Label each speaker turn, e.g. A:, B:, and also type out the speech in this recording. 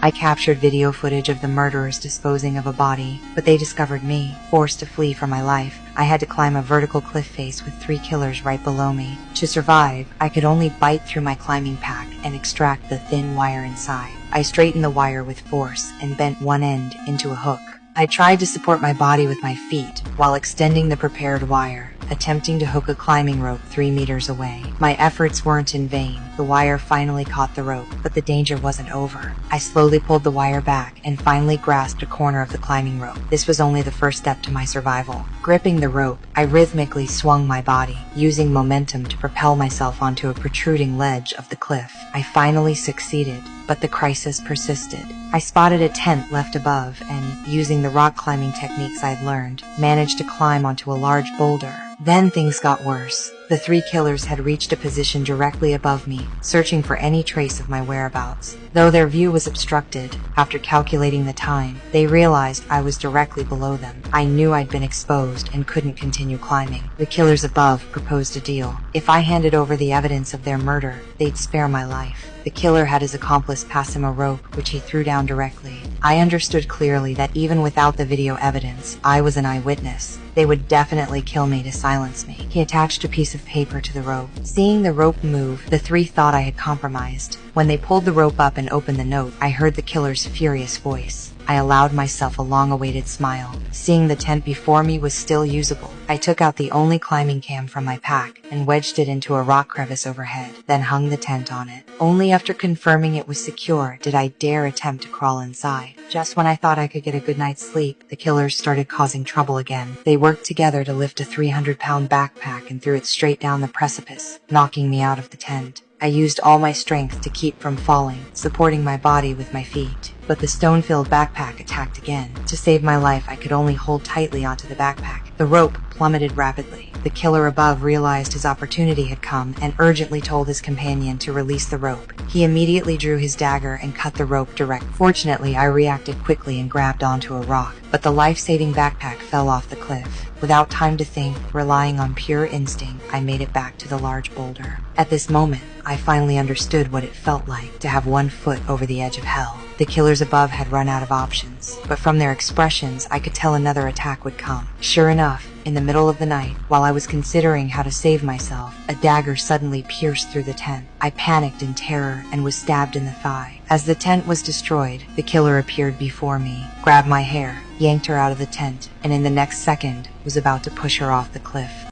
A: I captured video footage of the murderers disposing of a body, but they discovered me. Forced to flee for my life, I had to climb a vertical cliff face with 3 killers right below me. To survive, I could only bite through my climbing pack and extract the thin wire inside. I straightened the wire with force and bent one end into a hook. I tried to support my body with my feet while extending the prepared wire, attempting to hook a climbing rope 3 meters away. My efforts weren't in vain. The wire finally caught the rope, but the danger wasn't over. I slowly pulled the wire back and finally grasped a corner of the climbing rope. This was only the first step to my survival. Gripping the rope, I rhythmically swung my body, using momentum to propel myself onto a protruding ledge of the cliff. I finally succeeded, but the crisis persisted. I spotted a tent left above and, using the rock climbing techniques I'd learned, managed to climb onto a large boulder. Then things got worse. The 3 killers had reached a position directly above me, searching for any trace of my whereabouts. Though their view was obstructed, after calculating the time, they realized I was directly below them. I knew I'd been exposed and couldn't continue climbing. The killers above proposed a deal. If I handed over the evidence of their murder, they'd spare my life. The killer had his accomplice pass him a rope, which he threw down directly. I understood clearly that even without the video evidence, I was an eyewitness. They would definitely kill me to silence me. He attached a piece of paper to the rope. Seeing the rope move, the 3 thought I had compromised. When they pulled the rope up and opened the note, I heard the killer's furious voice. I allowed myself a long-awaited smile. Seeing the tent before me was still usable, I took out the only climbing cam from my pack and wedged it into a rock crevice overhead, then hung the tent on it. Only after confirming it was secure did I dare attempt to crawl inside. Just when I thought I could get a good night's sleep, the killers started causing trouble again. They worked together to lift a 300-pound backpack and threw it straight down the precipice, knocking me out of the tent. I used all my strength to keep from falling, supporting my body with my feet. But the stone-filled backpack attacked again. To save my life, I could only hold tightly onto the backpack. The rope plummeted rapidly. The killer above realized his opportunity had come and urgently told his companion to release the rope. He immediately drew his dagger and cut the rope direct. Fortunately, I reacted quickly and grabbed onto a rock, but the life-saving backpack fell off the cliff. Without time to think, relying on pure instinct, I made it back to the large boulder. At this moment, I finally understood what it felt like to have 1 foot over the edge of hell. The killers above had run out of options, but from their expressions, I could tell another attack would come. Sure enough, in the middle of the night, while I was considering how to save myself, a dagger suddenly pierced through the tent. I panicked in terror and was stabbed in the thigh. As the tent was destroyed, the killer appeared before me, grabbed my hair, yanked her out of the tent, and in the next second was about to push her off the cliff.